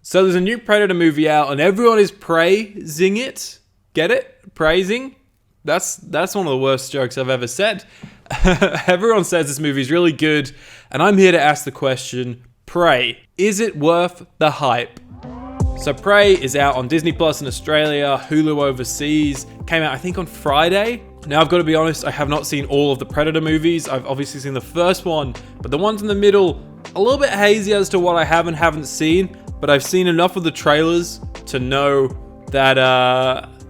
So there's a new Predator movie out and everyone is praising it. Get it? Praising? That's one of the worst jokes I've ever said. Everyone says this movie is really good, and I'm here to ask the question, Prey, is it worth the hype? So Prey is out on Disney Plus in Australia, Hulu overseas, came out I think on Friday. Now I've got to be honest, I have not seen all of the Predator movies. I've obviously seen the first one, but the ones in the middle, a little bit hazy as to what I haven't seen, but I've seen enough of the trailers to know that,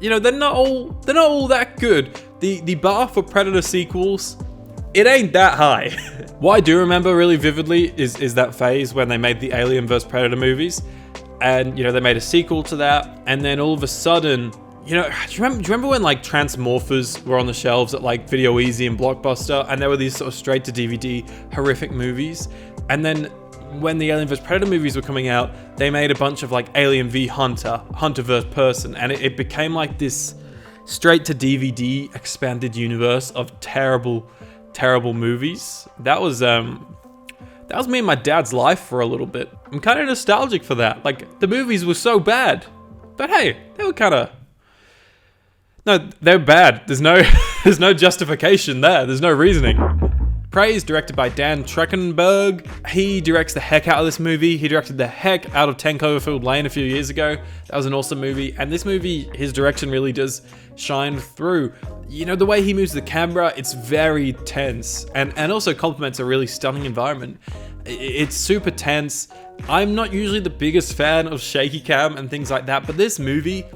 they're not all that good. The bar for Predator sequels, it ain't that high. What I do remember really vividly is that phase when they made the Alien vs Predator movies, and they made a sequel to that, and then all of a sudden, do you remember when like Transmorphers were on the shelves at like Video Easy and Blockbuster, and there were these sort of straight to DVD horrific movies, and then when the Alien vs Predator movies were coming out, they made a bunch of like Alien v Hunter vs Person, and it became like this straight to DVD expanded universe of terrible movies. That was me and my dad's life for a little bit. I'm kind of nostalgic for that. Like, the movies were so bad, but hey, they were they're bad. There's no justification there. There's no reasoning. Prey is directed by Dan Trachtenberg. He directs the heck out of this movie. He directed the heck out of 10 Cloverfield Lane a few years ago. That was an awesome movie. And this movie, his direction really does shine through. The way he moves the camera, it's very tense. And also complements a really stunning environment. It's super tense. I'm not usually the biggest fan of shaky cam and things like that, but this movie,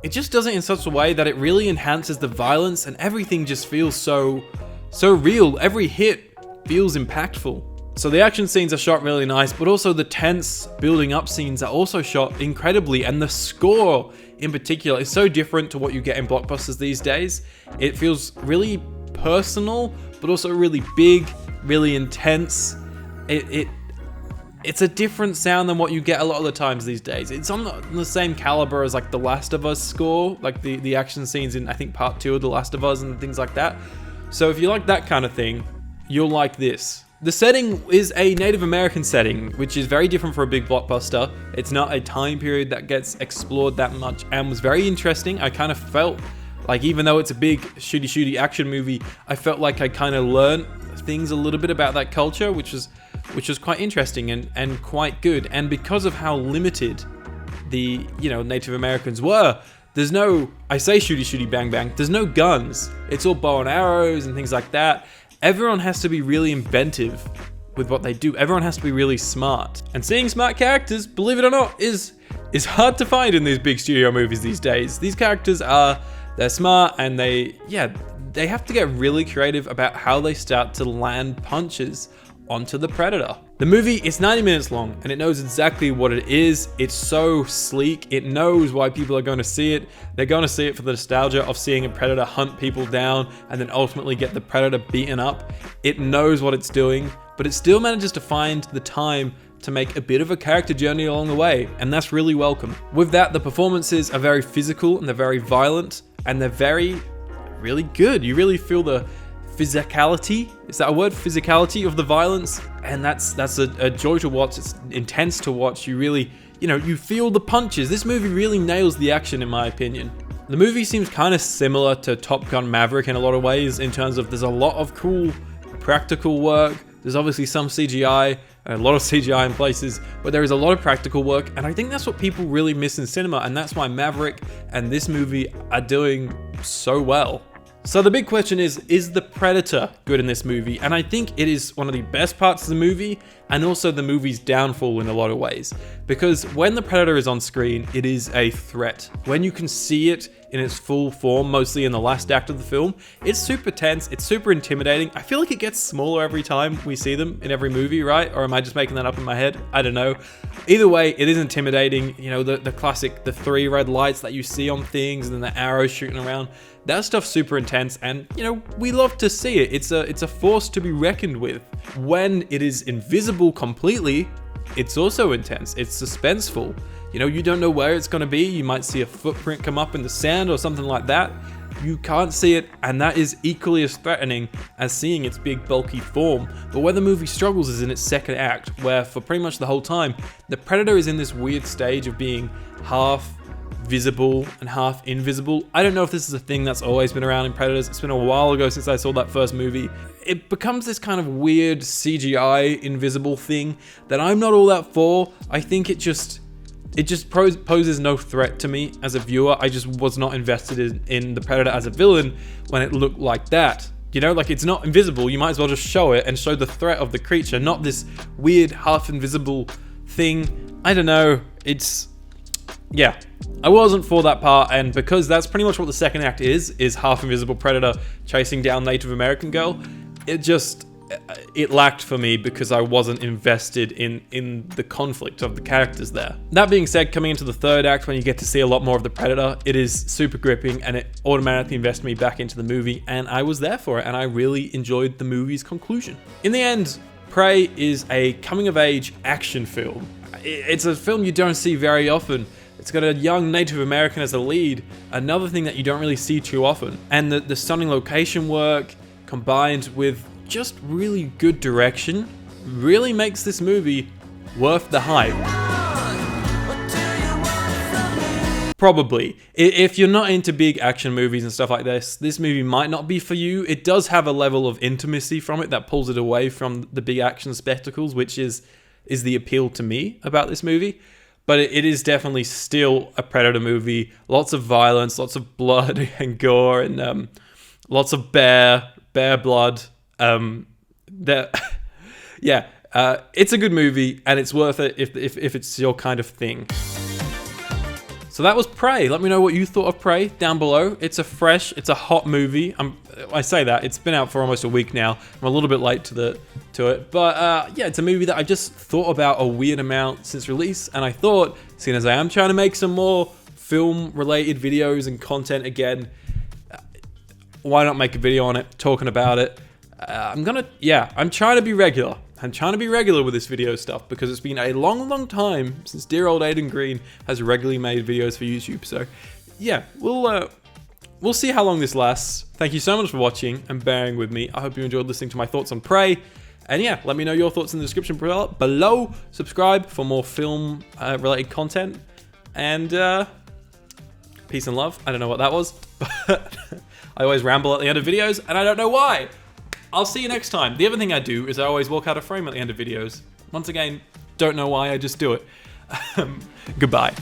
it just does it in such a way that it really enhances the violence and everything just feels so real. Every hit feels impactful. So the action scenes are shot really nice, but also the tense building up scenes are also shot incredibly, and the score in particular is so different to what you get in blockbusters these days. It feels really personal, but also really big, really intense. It's a different sound than what you get a lot of the times these days. It's on the same caliber as like the Last of Us score, like the action scenes in I think part 2 of The Last of Us and things like that. So if you like that kind of thing, you'll like this. The setting is a Native American setting, which is very different for a big blockbuster. It's not a time period that gets explored that much and was very interesting. I kind of felt like, even though it's a big shooty action movie, I felt like I kind of learned things a little bit about that culture, which was quite interesting and quite good. And because of how limited the Native Americans were, there's no, I say shooty bang bang, there's no guns. It's all bow and arrows and things like that. Everyone has to be really inventive with what they do. Everyone has to be really smart. And seeing smart characters, believe it or not, is hard to find in these big studio movies these days. These characters they're smart, and they have to get really creative about how they start to land punches onto the Predator. The movie is 90 minutes long, and it knows exactly what it is. It's so sleek. It knows why people are going to see it. They're going to see it for the nostalgia of seeing a Predator hunt people down and then ultimately get the Predator beaten up. It knows what it's doing, but it still manages to find the time to make a bit of a character journey along the way, and that's really welcome. With that, the performances are very physical and they're very violent, and they're really good. You really feel the physicality, is that a word? Physicality of the violence, and that's a joy to watch. It's intense to watch. You really, you feel the punches. This movie really nails the action, in my opinion. The movie seems kind of similar to Top Gun Maverick in a lot of ways, in terms of there's a lot of cool practical work. There's obviously some CGI, a lot of CGI in places, but there is a lot of practical work, and I think that's what people really miss in cinema, and that's why Maverick and this movie are doing so well. So the big question is the Predator good in this movie? And I think it is one of the best parts of the movie, and also the movie's downfall in a lot of ways. Because when the Predator is on screen, it is a threat. When you can see it in its full form, mostly in the last act of the film, it's super tense, it's super intimidating. I feel like it gets smaller every time we see them in every movie, right? Or am I just making that up in my head? I don't know. Either way, it is intimidating. The classic, the 3 red lights that you see on things, and then the arrows shooting around. That stuff's super intense, and we love to see it. It's a force to be reckoned with. When it is invisible completely, it's also intense. It's suspenseful. You don't know where it's going to be. You might see a footprint come up in the sand or something like that. you can't see it, and that is equally as threatening as seeing its big bulky form. But where the movie struggles is in its second act, where for pretty much the whole time, the predator is in this weird stage of being half visible and half invisible. I don't know if this is a thing that's always been around in Predators. It's been a while ago since I saw that first movie. It becomes this kind of weird CGI invisible thing that I'm not all that for. I think it just poses no threat to me as a viewer. I just was not invested in the Predator as a villain when it looked like that. You know, like, it's not invisible. You might as well just show it and show the threat of the creature, not this weird half invisible thing. I don't know. Yeah, I wasn't for that part, and because that's pretty much what the second act is half invisible predator chasing down Native American girl, it lacked for me because I wasn't invested in the conflict of the characters there. That being said, coming into the third act, when you get to see a lot more of the predator, it is super gripping and it automatically invested me back into the movie, and I was there for it, and I really enjoyed the movie's conclusion. In the end, Prey is a coming-of-age action film. It's a film you don't see very often. It's got a young Native American as a lead, another thing that you don't really see too often. And the stunning location work, combined with just really good direction, really makes this movie worth the hype. Probably. If you're not into big action movies and stuff like this movie might not be for you. It does have a level of intimacy from it that pulls it away from the big action spectacles, which is the appeal to me about this movie. But it is definitely still a Predator movie. Lots of violence, lots of blood and gore, and lots of bear blood. It's a good movie, and it's worth it if it's your kind of thing. So that was Prey. Let me know what you thought of Prey down below. It's a hot movie. I say that, it's been out for almost a week now. I'm a little bit late to it. But yeah, it's a movie that I just thought about a weird amount since release. And I thought, seeing as I am trying to make some more film-related videos and content again, why not make a video on it, talking about it? I'm trying to be regular. I'm trying to be regular with this video stuff because it's been a long time since dear old Aidan Green has regularly made videos for YouTube. So yeah, we'll see how long this lasts. Thank you so much for watching and bearing with me. I hope you enjoyed listening to my thoughts on Prey. And yeah, let me know your thoughts in the description below. Subscribe for more film related content. And peace and love. I don't know what that was, but I always ramble at the end of videos and I don't know why. I'll see you next time. The other thing I do is I always walk out of frame at the end of videos. Once again, don't know why, I just do it. Goodbye.